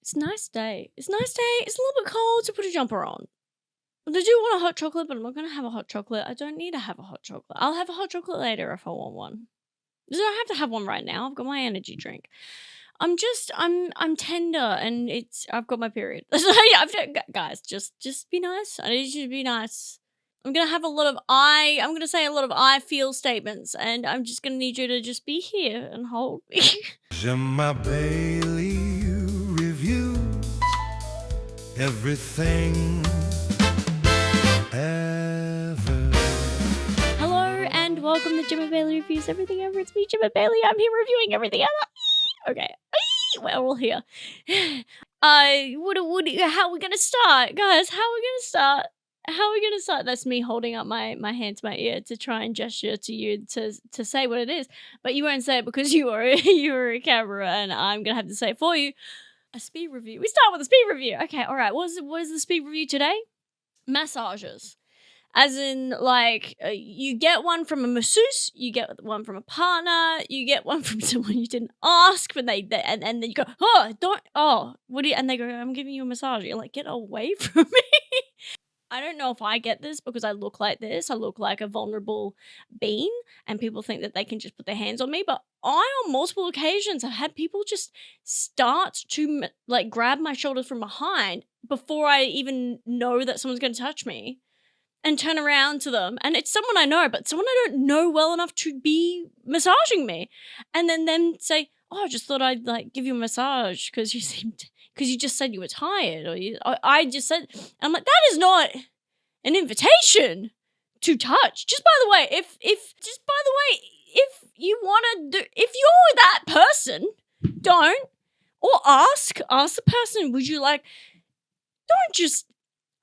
It's a nice day. It's a nice day. It's a little bit cold to put a jumper on. I do want a hot chocolate, but I'm not going to have a hot chocolate. I don't need to have a hot chocolate. I'll have a hot chocolate later if I want one. I don't have to have one right now. I've got my energy drink. I'm tender and I've got my period. Guys, just be nice. I need you to be nice. I'm going to have I'm going to say a lot of I feel statements, and I'm just going to need you to just be here and hold me. Jemma Bayley reviews everything ever. Hello and welcome to Jemma Bayley Reviews Everything Ever. It's me, Jemma Bayley. I'm here reviewing everything ever. Okay. We're all here. How are we going to start? Guys, how are we going to start? That's me holding up my hand to my ear to try and gesture to you to say what it is. But you won't say it because you are a camera, and I'm going to have to say it for you. A speed review. We start with a speed review. Okay, all right. What is the speed review today? Massages. As in, like, you get one from a masseuse, you get one from a partner, you get one from someone you didn't ask, and then you go, and they go, I'm giving you a massage. You're like, get away from me. I don't know if I get this because I look like this. I look like a vulnerable being, and people think that they can just put their hands on me. But I, on multiple occasions, have had people just start to, like, grab my shoulder from behind before I even know that someone's going to touch me. And turn around to them, and it's someone I know, but someone I don't know well enough to be massaging me, and then them say, "Oh, I just thought I'd like give you a massage because you just said you were tired, or I just said." And I'm like, that is not an invitation to touch. Just by the way, if you want to do, if you're that person, don't, or ask the person, would you like? Don't just.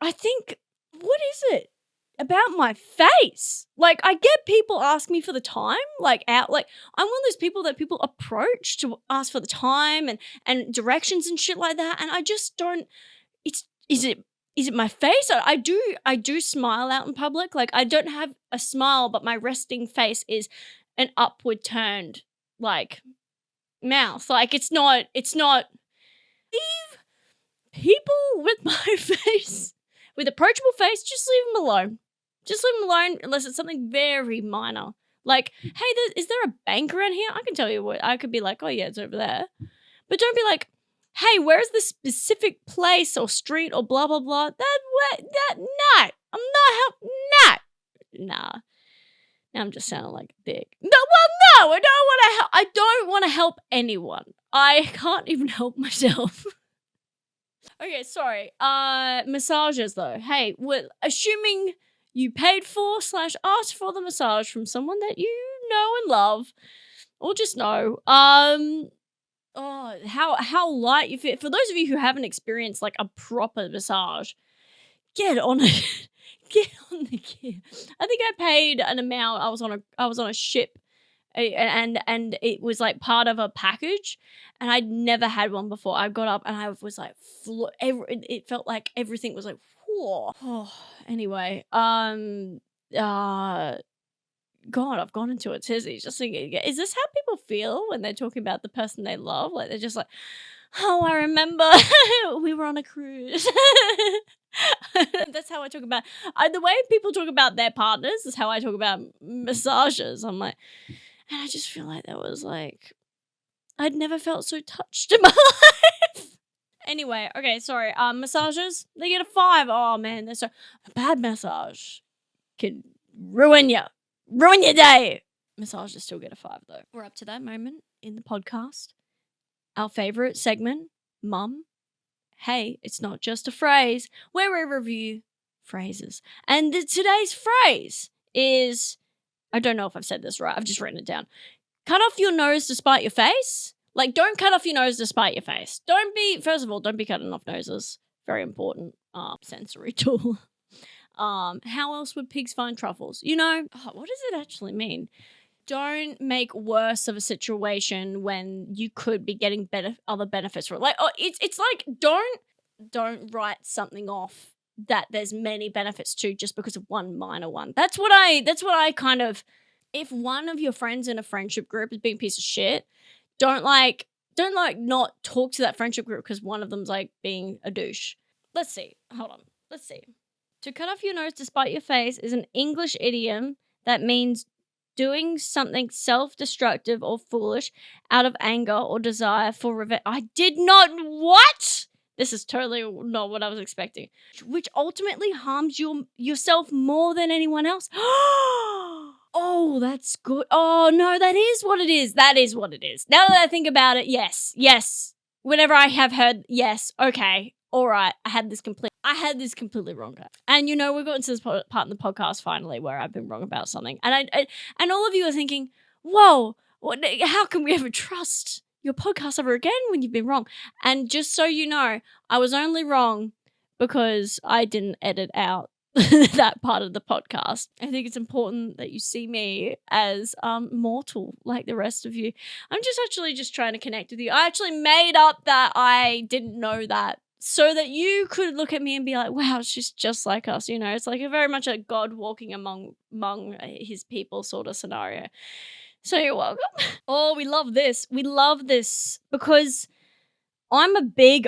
I think, what is it about my face? Like, I get people ask me for the time, I'm one of those people that people approach to ask for the time and directions and shit like that, and I just don't. Is it my face? I do smile out in public. Like, I don't have a smile, but my resting face is an upward turned, like, mouth. Like, it's not leave people with my face, with approachable face, just leave them alone. Just leave them alone unless it's something very minor. Like, hey, is there a bank around here? I can tell you what. I could be like, oh yeah, it's over there. But don't be like, hey, where's the specific place or street or blah, blah, blah. No. I'm not helping. Nah. Now I'm just sounding like a dick. No, I don't want to help. I don't want to help anyone. I can't even help myself. Okay, sorry. Massages though. Hey, assuming you paid for / asked for the massage from someone that you know and love, or just know, how light you feel. For those of you who haven't experienced like a proper massage, get on it. Get on the gear. I think I paid an amount. I was on a ship, and it was like part of a package, and I'd never had one before. I got up and I was like, it felt like everything was like, whoa. Oh, anyway, God, I've gone into a tizzy just thinking, is this how people feel when they're talking about the person they love? Like, they're just like, oh, I remember we were on a cruise. That's how I talk about the way people talk about their partners is how I talk about massages. I'm like, and I just feel like that was like, I'd never felt so touched in my life. Anyway, okay, sorry. Massages, they get a 5. Oh man, a bad massage can ruin your day. Massages still get a 5 though. We're up to that moment in the podcast. Our favorite segment, Mum. Hey, it's not just a phrase, where we review phrases. And today's phrase is, I don't know if I've said this right, I've just written it down. Cut off your nose to spite your face. Like, don't cut off your nose to spite your face. First of all, don't be cutting off noses. Very important sensory tool. How else would pigs find truffles? You know, what does it actually mean? Don't make worse of a situation when you could be getting other benefits from it. Like, it's like, don't write something off that there's many benefits to just because of one minor one. That's what I kind of, if one of your friends in a friendship group is being a piece of shit, don't like don't like not talk to that friendship group because one of them's like being a douche. Let's see. Hold on. Let's see. To cut off your nose to spite your face is an English idiom that means doing something self-destructive or foolish out of anger or desire for revenge. I did not. What? This is totally not what I was expecting. Which ultimately harms yourself more than anyone else. Oh, that's good. Oh, no, that is what it is. That is what it is. Now that I think about it, yes. Whenever I have heard, yes, okay, all right, I had this completely wrong. And we've gotten to this part in the podcast finally where I've been wrong about something. And and all of you are thinking, whoa, how can we ever trust your podcast ever again when you've been wrong? And just so you know, I was only wrong because I didn't edit out that part of the podcast. I think it's important that you see me as mortal like the rest of you. I'm just trying to connect with you. I actually made up that I didn't know that so that you could look at me and be like, wow, she's just like us. It's like very much a God walking among his people sort of scenario. So you're welcome. Oh, we love this. We love this because I'm a big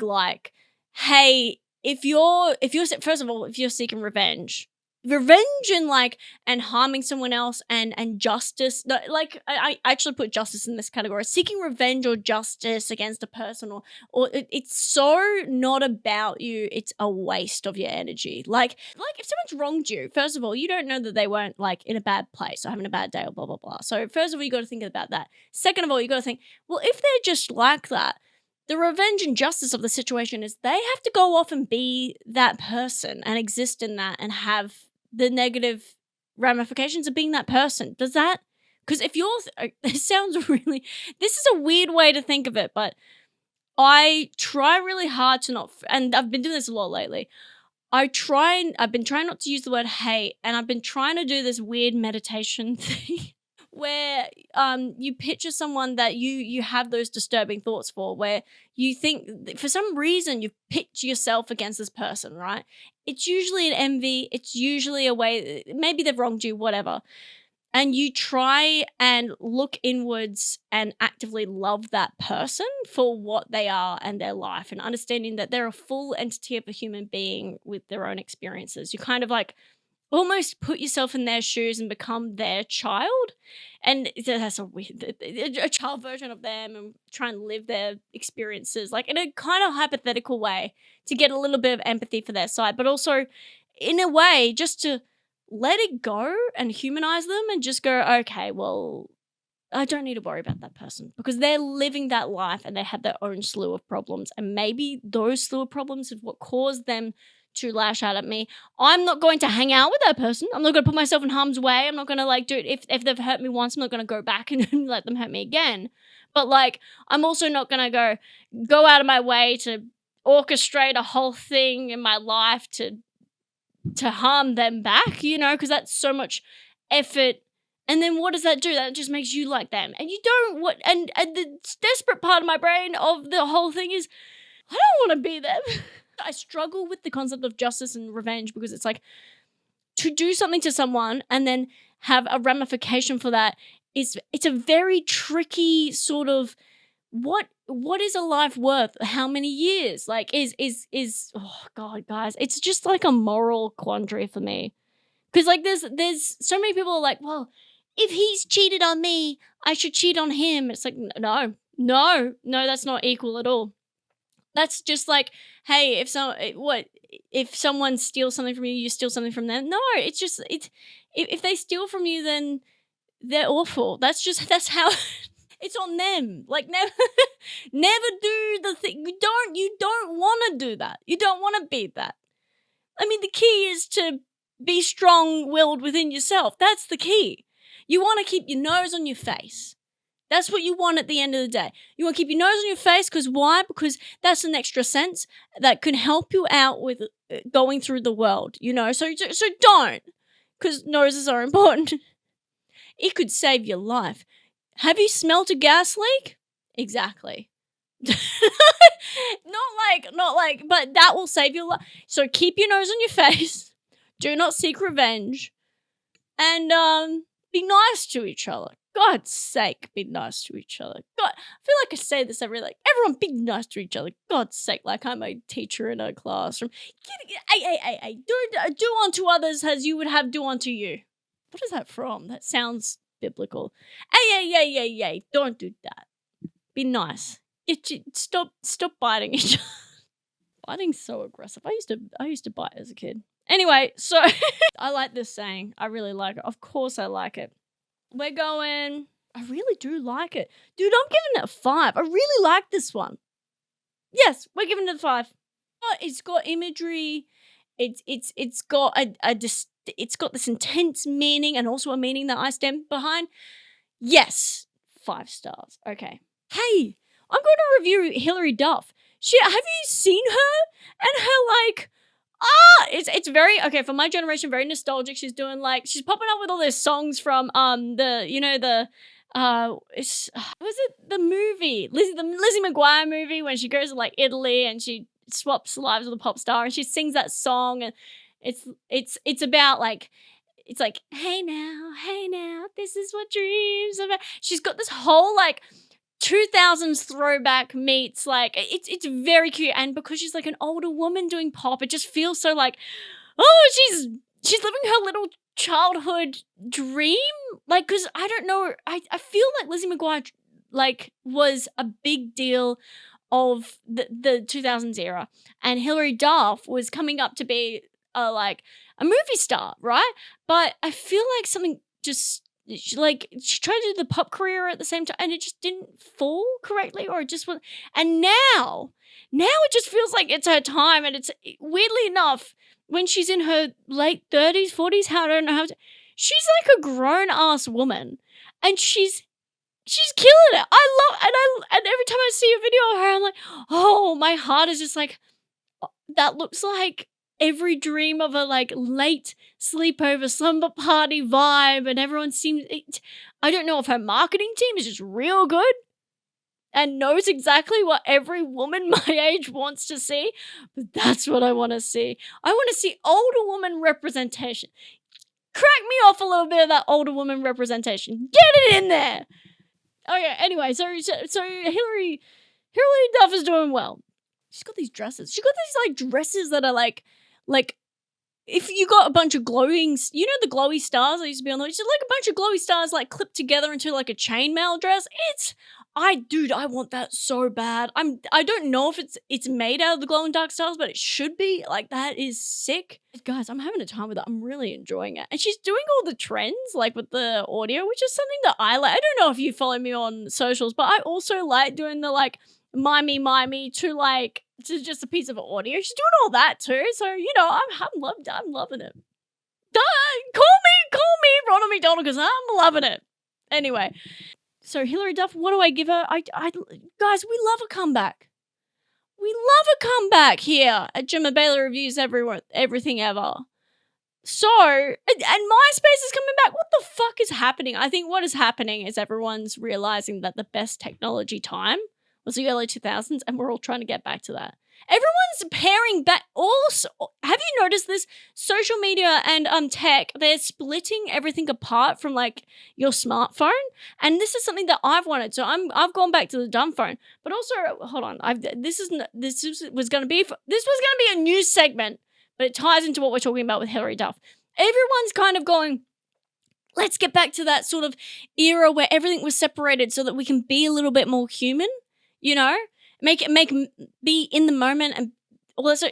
like, hey, if you're first of all, if you're seeking revenge and harming someone else and justice, like I actually put justice in this category. Seeking revenge or justice against a person or it's so not about you. It's a waste of your energy. Like if someone's wronged you, first of all, you don't know that they weren't like in a bad place or having a bad day or blah blah blah. So first of all, you got to think about that. Second of all, you got to think, well, if they're just like that, the revenge and justice of the situation is they have to go off and be that person and exist in that and have the negative ramifications of being that person. Does that? Because if this sounds really, this is a weird way to think of it, but I try really hard to not, and I've been doing this a lot lately. I've been trying not to use the word hate, and I've been trying to do this weird meditation thing where you picture someone that you have those disturbing thoughts for, where you think for some reason you've pitched yourself against this person, right? It's usually an envy. It's usually a way, maybe they've wronged you, whatever. And you try and look inwards and actively love that person for what they are and their life, and understanding that they're a full entity of a human being with their own experiences. You kind of like almost put yourself in their shoes and become their child. And that's a child version of them, and try and live their experiences like in a kind of hypothetical way to get a little bit of empathy for their side, but also in a way just to let it go and humanize them and just go, okay, well, I don't need to worry about that person because they're living that life and they have their own slew of problems. And maybe those slew of problems is what caused them to lash out at me. I'm not going to hang out with that person. I'm not going to put myself in harm's way. I'm not going to like do it. If they've hurt me once, I'm not going to go back and let them hurt me again. But like, I'm also not going to go out of my way to orchestrate a whole thing in my life to harm them back, because that's so much effort. And then what does that do? That just makes you like them. And you don't and the desperate part of my brain of the whole thing is, I don't want to be them. I struggle with the concept of justice and revenge because it's like to do something to someone and then have a ramification for that it's a very tricky sort of what is a life worth? How many years? Like is oh God, guys, it's just like a moral quandary for me. Because like there's so many people are like, well, if he's cheated on me, I should cheat on him. It's like, no, that's not equal at all. That's just like, hey, if someone steals something from you, you steal something from them. No, it's just if they steal from you, then they're awful. That's how it's on them. Like never do the thing. You don't want to do that. You don't want to be that. I mean, the key is to be strong-willed within yourself. That's the key. You want to keep your nose on your face. That's what you want at the end of the day. You want to keep your nose on your face because why? Because that's an extra sense that can help you out with going through the world, So don't, because noses are important. It could save your life. Have you smelt a gas leak? Exactly. Not like, but that will save your life. So keep your nose on your face. Do not seek revenge. And be nice to each other. God's sake, be nice to each other. God, I feel like I say this like, everyone be nice to each other. God's sake, like I'm a teacher in a classroom. Hey, do unto others as you would have do unto you. What is that from? That sounds biblical. Hey, don't do that. Be nice. Stop biting each other. Biting's so aggressive. I used to bite as a kid. Anyway, so I like this saying. I really like it. Of course I like it. We're going, I really do like it. Dude, I'm giving it a 5. I really like this one. Yes, we're giving it a 5. It's got imagery. It's got it's got this intense meaning and also a meaning that I stand behind. Yes, 5 stars. Okay. Hey, I'm going to review Hilary Duff. Have you seen her? And her like, it's very, okay, for my generation, very nostalgic. She's doing like, she's popping up with all those songs from was it the movie, the Lizzie McGuire movie, when she goes to like Italy and she swaps lives with a pop star and she sings that song, and it's about like, it's like, hey now, this is what dreams are about. She's got this whole like 2000s throwback meets, like, it's very cute. And because she's like an older woman doing pop, it just feels so like, oh, she's living her little childhood dream. Like, because I don't know, I feel like Lizzie McGuire like was a big deal of the 2000s era, and Hilary Duff was coming up to be like a movie star, right? But I feel like something just, like, she tried to do the pop career at the same time and it just didn't fall correctly, or it just was. And now it just feels like it's her time. And it's, weirdly enough, when she's in her late 30s, 40s, I don't know how to, she's like a grown ass woman, and she's killing it. And every time I see a video of her, I'm like, oh, my heart is just like, that looks like every dream of a like late sleepover slumber party vibe. And everyone seems, I don't know if her marketing team is just real good and knows exactly what every woman my age wants to see, but that's what I want to see. I want to see older woman representation. Crack me off a little bit of that older woman representation. Get it in there. Okay, anyway, so Hilary Duff is doing well. She's got these dresses. She's got these like dresses that are like if you got a bunch of glowing, you know, the glowy stars I used to be on those, just like a bunch of glowy stars like clipped together into like a chainmail dress. I want that so bad. I don't know if it's made out of the glow and dark stars, but it should be. Like, that is sick. Guys, I'm having a time with it. I'm really enjoying it. And she's doing all the trends, like with the audio, which is something that I like. I don't know if you follow me on socials, but I also like doing the like mimey to just a piece of audio. She's doing all that too. So, you know, I'm loving it. Call me Ronald McDonald, because I'm loving it. Anyway. So Hilary Duff, what do I give her? Guys, we love a comeback. We love a comeback here at Jemma Bayley Reviews Everything Ever. So, and MySpace is coming back. What the fuck is happening? I think what is happening is everyone's realizing that the best technology time was the early 2000s, and we're all trying to get back to that. Everyone's pairing back. Also, have you noticed this? Social media and tech, they're splitting everything apart from like your smartphone, and this is something that I've wanted. So I've gone back to the dumb phone, but also hold on. This was going to be a news segment, but it ties into what we're talking about with Hilary Duff. Everyone's kind of going, let's get back to that sort of era where everything was separated so that we can be a little bit more human, you know? Be in the moment. And well, so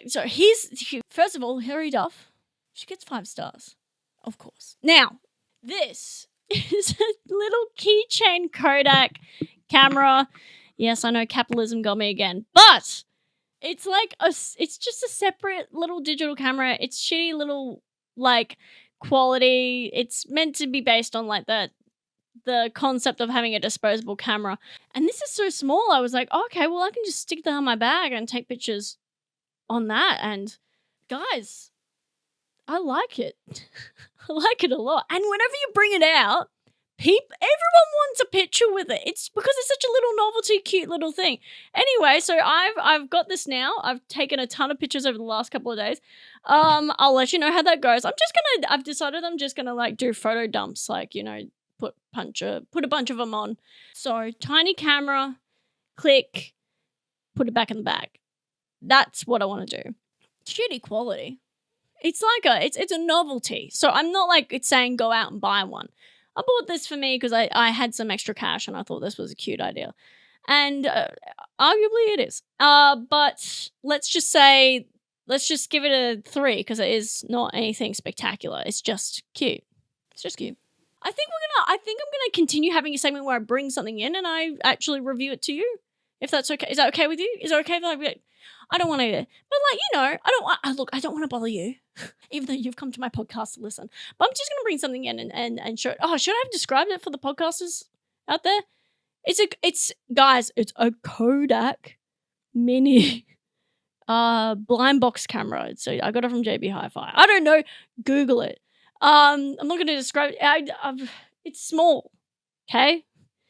first of all, Hilary Duff, she gets 5 stars, of course. Now, this is a little keychain Kodak camera. Yes, I know capitalism got me again, but it's like it's just a separate little digital camera. It's shitty little like quality. It's meant to be based on like the concept of having a disposable camera. And this is so small, I was like, okay, well, I can just stick that on my bag and take pictures on that. And guys, I like it. I like it a lot. And whenever you bring it out, everyone wants a picture with it. It's because it's such a little novelty, cute little thing. Anyway, so I've got this now. I've taken a ton of pictures over the last couple of days. I'll let you know how that goes. I've decided I'm just gonna like do photo dumps, like, you know, put a bunch of them on. So tiny camera, click, put it back in the bag. That's what I want to do. Shitty quality. It's like it's a novelty. So I'm not like it's saying go out and buy one. I bought this for me because I had some extra cash and I thought this was a cute idea. And arguably it is. But let's just give it a 3 because it is not anything spectacular. It's just cute. It's just cute. I think I'm gonna continue having a segment where I bring something in and I actually review it to you. If that's okay. Is that okay with you? Is it okay if I don't want to, but like, you know, I don't want to bother you, even though you've come to my podcast to listen. But I'm just going to bring something in and show it. Oh, should I have described it for the podcasters out there? It's a Kodak mini blind box camera. So I got it from JB Hi-Fi. I don't know. Google it. I'm not going to describe it. It's small. Okay.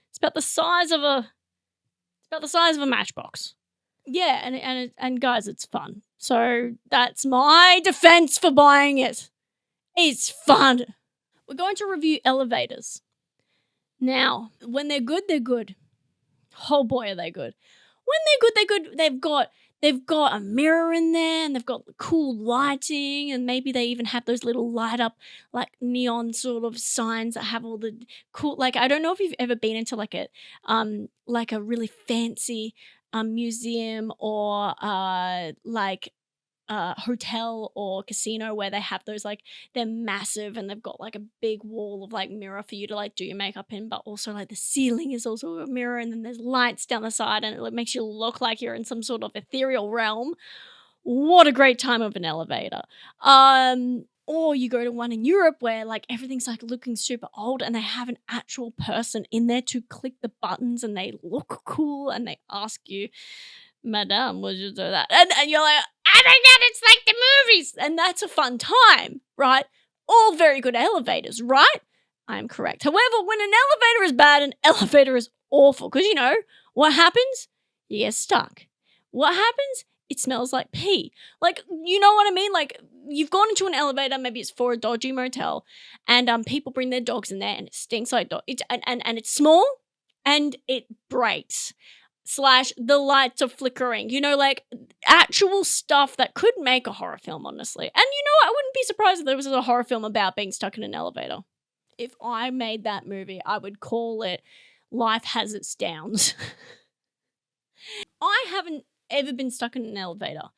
It's about the size of a matchbox. Yeah, and guys, it's fun. So that's my defense for buying it. It's fun. We're going to review elevators. Now, when they're good, they're good. Oh boy, are they good. When they're good, they're good. They've got a mirror in there and they've got cool lighting and maybe they even have those little light up like neon sort of signs that have all the cool, like, I don't know if you've ever been into like a really fancy museum or hotel or casino where they have those, like, they're massive and they've got like a big wall of like mirror for you to like do your makeup in, but also like the ceiling is also a mirror and then there's lights down the side and it makes you look like you're in some sort of ethereal realm. What a great time of an elevator. Or you go to one in Europe where like everything's like looking super old and they have an actual person in there to click the buttons and they look cool and they ask you, Madame, would you do that? And you're like, oh my God, it's like the movies. And that's a fun time, right? All very good elevators, right? I'm correct. However, when an elevator is bad, an elevator is awful. Because, you know, what happens? You get stuck. What happens? It smells like pee. Like, you know what I mean? Like, you've gone into an elevator, maybe it's for a dodgy motel, and people bring their dogs in there and it stinks like dog. And it's small and it breaks. / the lights are flickering, you know, like actual stuff that could make a horror film, honestly. And you know, I wouldn't be surprised if there was a horror film about being stuck in an elevator. If I made that movie, I would call it Life Has Its Downs. I haven't ever been stuck in an elevator.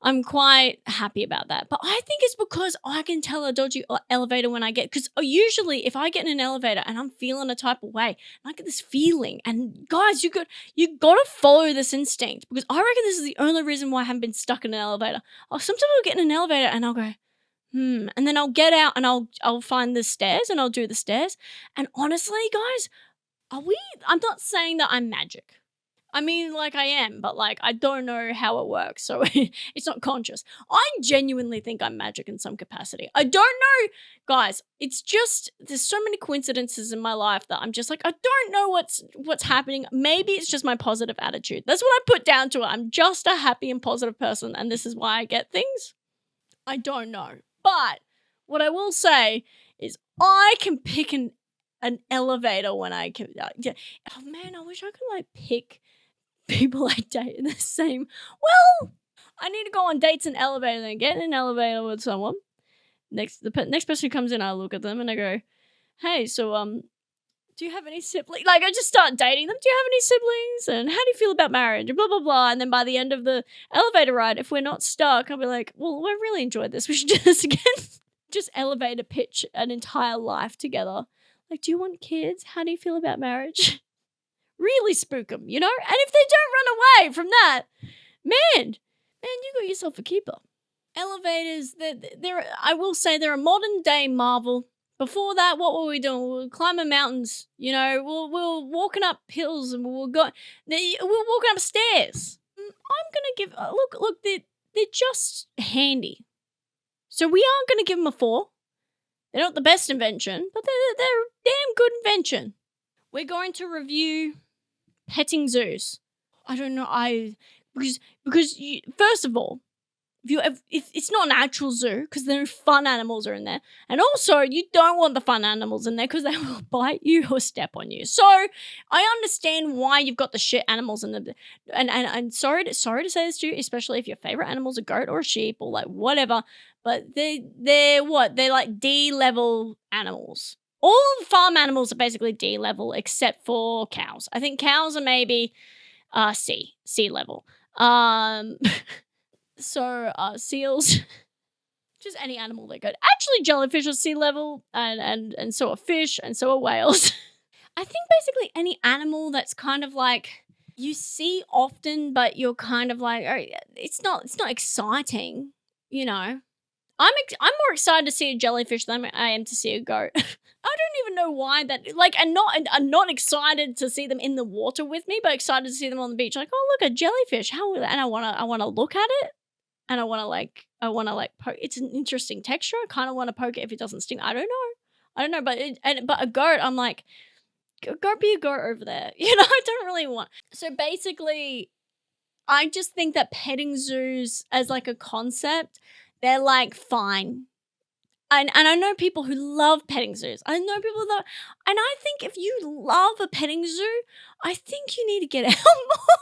I'm quite happy about that. But I think it's because I can tell a dodgy elevator when I get, because usually if I get in an elevator and I'm feeling a type of way, I get this feeling. And guys, you got to follow this instinct, because I reckon this is the only reason why I haven't been stuck in an elevator. Sometimes I'll get in an elevator and I'll go, and then I'll get out and I'll find the stairs and I'll do the stairs. And honestly, guys, I'm not saying that I'm magic. I mean, like, I am, but like I don't know how it works, so it's not conscious. I genuinely think I'm magic in some capacity. I don't know, guys. It's just there's so many coincidences in my life that I'm just like, I don't know what's happening. Maybe it's just my positive attitude. That's what I put down to it. I'm just a happy and positive person, and this is why I get things. I don't know, but what I will say is I can pick an elevator when I can. Yeah. Oh man, I wish I could like pick people I date in the same. Well, I need to go on dates in elevator and get in an elevator with someone. Next person who comes in, I look at them and I go, "Hey, so do you have any siblings?" Like, I just start dating them. Do you have any siblings? And how do you feel about marriage? Blah blah blah. And then by the end of the elevator ride, if we're not stuck, I'll be like, "Well, I really enjoyed this. We should do this again." Just elevator pitch an entire life together. Like, do you want kids? How do you feel about marriage? Really spook them, you know? And if they don't run away from that, man, you got yourself a keeper. Elevators, I will say they're a modern day marvel. Before that, what were we doing? We were climbing mountains, you know? We were walking up hills and we were walking up stairs. I'm gonna give look. They're just handy. So we aren't gonna give them a 4. They're not the best invention, but they're a damn good invention. We're going to review petting zoos. I don't know. Because first of all, if it's not an actual zoo because there are fun animals are in there, and also you don't want the fun animals in there because they will bite you or step on you. So I understand why you've got the shit animals in the and sorry to say this to you, especially if your favorite animal's a goat or a sheep or like whatever, but they're what? They're like D level animals. All farm animals are basically D level except for cows. I think cows are maybe C level. So seals, just any animal they're good. Actually, jellyfish are sea level, and so are fish, and so are whales. I think basically any animal that's kind of like you see often, but you're kind of like, oh, it's not exciting, you know. I'm more excited to see a jellyfish than I am to see a goat. I don't even know why that, like, I'm not excited to see them in the water with me, but excited to see them on the beach. Like, oh, look, a jellyfish. And I wanna look at it, and I wanna poke. It's an interesting texture. I kind of want to poke it if it doesn't sting. I don't know, but a goat, I'm like, go be a goat over there. You know, I don't really want. So basically, I just think that petting zoos as like a concept, they're like fine. And I know people who love petting zoos. I know people that, and I think if you love a petting zoo, I think you need to get out more.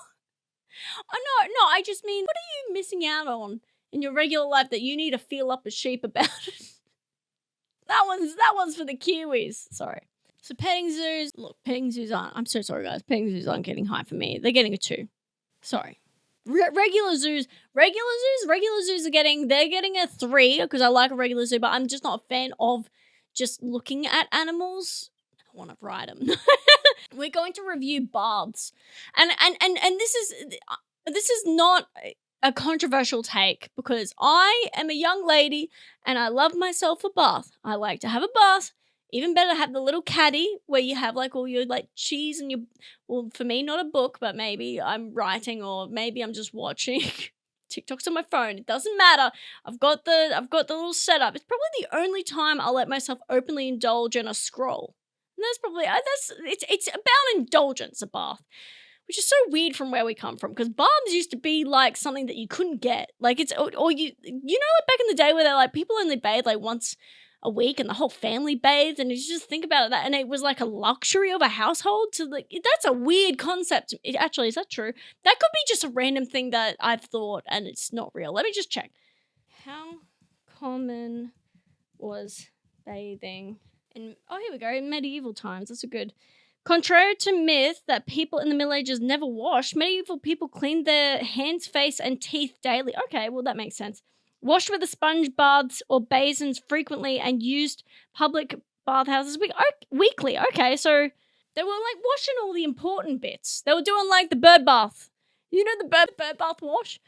Oh, no, I just mean, what are you missing out on in your regular life that you need to feel up a sheep about it? That one's for the Kiwis. Sorry. So petting zoos, look, petting zoos aren't, I'm so sorry guys, petting zoos aren't getting high for me. They're getting a 2. Sorry. Regular zoos are getting a 3 because I like a regular zoo, but I'm just not a fan of just looking at animals. I want to ride them. We're going to review baths, and this is not a controversial take because I am a young lady and I love myself a bath. I like to have a bath. Even better, have the little caddy where you have like all your like cheese and your, well, for me, not a book, but maybe I'm writing or maybe I'm just watching TikToks on my phone. It doesn't matter. I've got the little setup. It's probably the only time I'll let myself openly indulge in a scroll. And that's probably, it's about indulgence, a bath. Which is so weird from where we come from, because baths used to be like something that you couldn't get. Like it's, or you know, back in the day where they're like, people only bathe like once a week and the whole family bathed, and you just think about that, and it was like a luxury of a household. To like, that's a weird concept. Actually, is that true? That could be just a random thing that I've thought and it's not real. Let me just check. How common was bathing in, oh, here we go, in medieval times. That's a good. Contrary to myth that people in the Middle Ages never washed, medieval people cleaned their hands, face, and teeth daily. Okay, well, that makes sense. Washed with the sponge baths or basins frequently and used public bathhouses weekly. Okay, so they were like washing all the important bits. They were doing like the bird bath. You know the bird bath wash?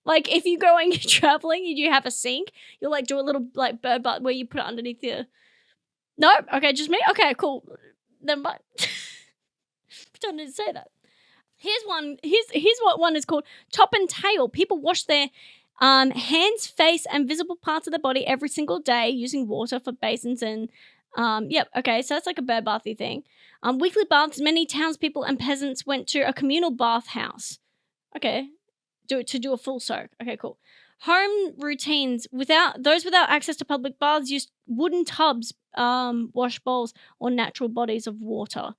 Like if you go and you're traveling and you have a sink, you'll like do a little like bird bath where you put it underneath your... No? Okay, just me? Okay, cool. Never mind. Pretend I didn't say that. Here's one. Here's what one is called. Top and tail. People wash their hands, face, and visible parts of the body every single day using water for basins and yep. Okay, so that's like a bird bathy thing. Weekly baths. Many townspeople and peasants went to a communal bathhouse. Okay, to do a full soak. Okay, cool. Home routines. Without access to public baths used wooden tubs, wash bowls, or natural bodies of water.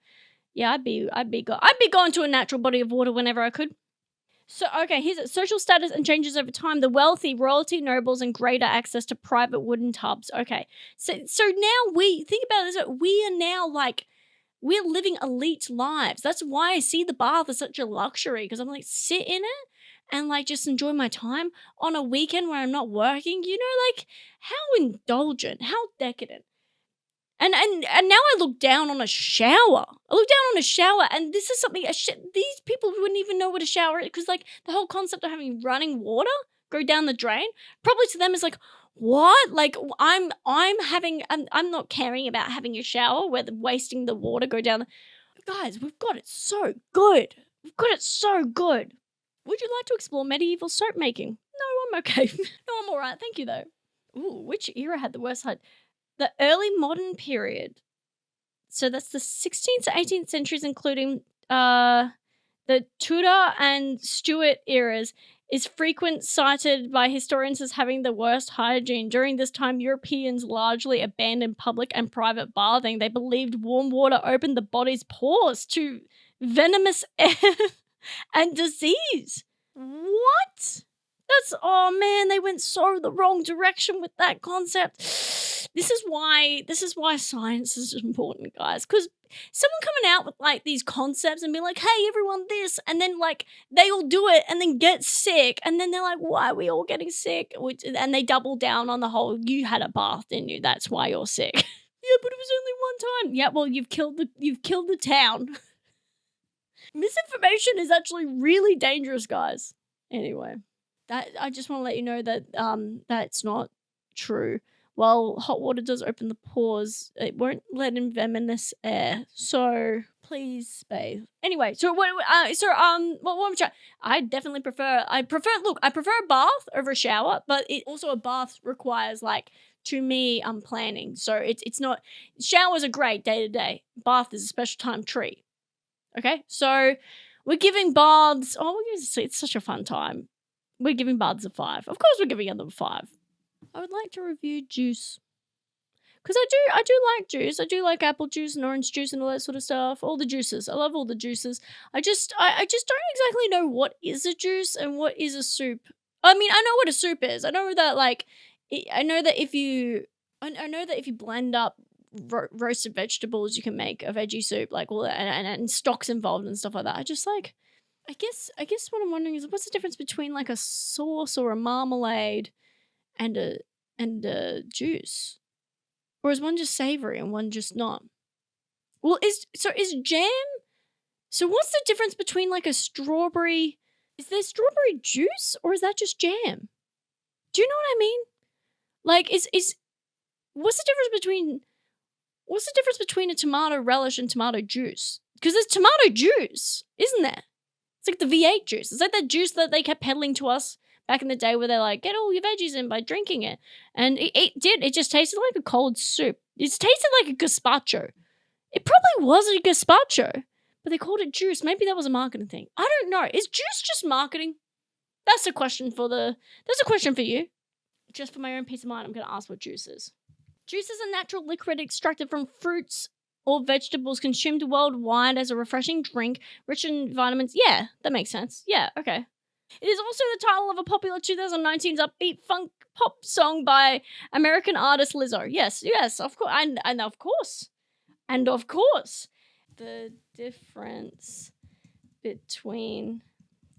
Yeah, I'd be going to a natural body of water whenever I could. So, okay, here's it. Social status and changes over time. The wealthy, royalty, nobles, and greater access to private wooden tubs. Okay, so now we think about this. We are now like, we're living elite lives. That's why I see the bath as such a luxury, because I'm like, sit in it and like just enjoy my time on a weekend where I'm not working. You know, like how indulgent, how decadent. And now I look down on a shower. And this is something, these people wouldn't even know what a shower is, because like the whole concept of having running water go down the drain, probably to them is like, what? Like I'm not caring about having a shower where wasting the water go down. Guys, we've got it so good. Would you like to explore medieval soap making? No, I'm okay. No, I'm all right. Thank you though. Ooh, which era had the worst height? The early modern period. So that's the 16th to 18th centuries, including the Tudor and Stuart eras, is frequent cited by historians as having the worst hygiene. During this time, Europeans largely abandoned public and private bathing. They believed warm water opened the body's pores to venomous air and disease. What? Oh man, they went so the wrong direction with that concept. This is why science is important, guys, because someone coming out with like these concepts and be like, hey everyone, this, and then like they all do it and then get sick, and then they're like, why are we all getting sick? And they double down on the whole, you had a bath, didn't you? That's why you're sick. Yeah, but it was only one time. Yeah, well, you've killed the town. Misinformation is actually really dangerous, guys. Anyway, that I just want to let you know that that's not true. While hot water does open the pores, it won't let in venomous air. So please bathe. Anyway, so what I'm trying. I prefer a bath over a shower, but also a bath requires like, to me, planning. So it's not, showers are great day to day. Bath is a special time treat. Okay, so we're giving baths. It's such a fun time. We're giving baths a 5. Of course, we're giving them a 5. I would like to review juice, because I do like juice. I do like apple juice and orange juice and all that sort of stuff. All the juices. I love all the juices. I just don't exactly know what is a juice and what is a soup. I mean, I know what a soup is. I know that if you blend up roasted vegetables, you can make a veggie soup, like all that, and stocks involved and stuff like that. I just like, I guess what I'm wondering is, what's the difference between like a sauce or a marmalade and a juice? Or is one just savory and one just not? Well, is jam? So what's the difference between like a strawberry? Is there strawberry juice or is that just jam? Do you know what I mean? Like, what's the difference between a tomato relish and tomato juice? Because there's tomato juice, isn't there? It's like the V8 juice. It's like that juice that they kept peddling to us back in the day, where they're like, get all your veggies in by drinking it. And it just tasted like a cold soup. It tasted like a gazpacho. It probably was a gazpacho, but they called it juice. Maybe that was a marketing thing. I don't know. Is juice just marketing? That's a question for you. Just for my own peace of mind, I'm going to ask what juice is. Juice is a natural liquid extracted from fruits or vegetables consumed worldwide as a refreshing drink rich in vitamins. Yeah, that makes sense. Yeah, okay. It is also the title of a popular 2019's upbeat funk pop song by American artist Lizzo. Yes, of course. And of course. The difference between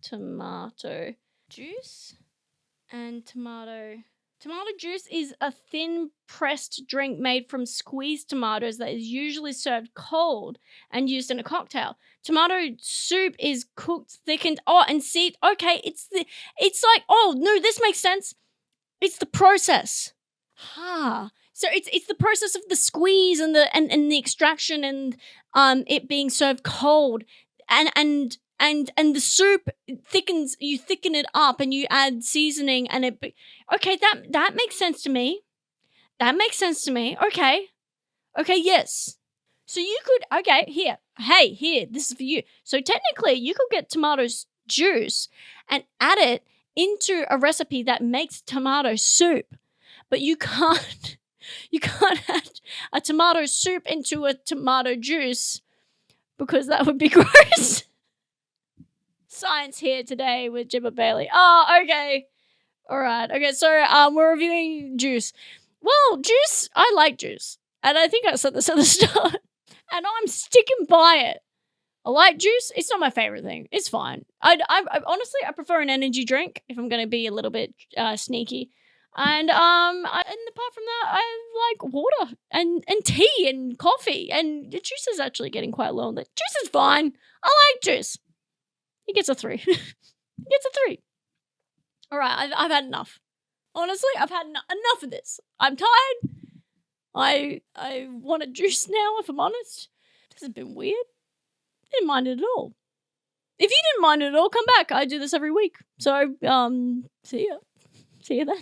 tomato juice and tomato juice is a thin pressed drink made from squeezed tomatoes that is usually served cold and used in a cocktail. Tomato soup is cooked, thickened. This makes sense. It's the process. So it's the process of the squeeze and the extraction and it being served cold and the soup thickens. You thicken it up and you add seasoning and that makes sense to me. Okay, yes. So you could here. This is for you. So technically, you could get tomato juice and add it into a recipe that makes tomato soup, but you can't add a tomato soup into a tomato juice because that would be gross. Science here today with Jemma Bayley. Oh, okay. All right. Okay, so we're reviewing juice. Well, juice, I like juice. And I think I said this at the start. And I'm sticking by it. I like juice. It's not my favorite thing. It's fine. I honestly, I prefer an energy drink if I'm going to be a little bit sneaky. And apart from that, I like water and tea and coffee. And the juice is actually getting quite low on that. Juice is fine. I like juice. He gets a 3. All right, I've had enough. Honestly, I've had enough of this. I'm tired. I want a juice now, if I'm honest. This has been weird. Didn't mind it at all. If you didn't mind it at all, come back. I do this every week. So, see ya then.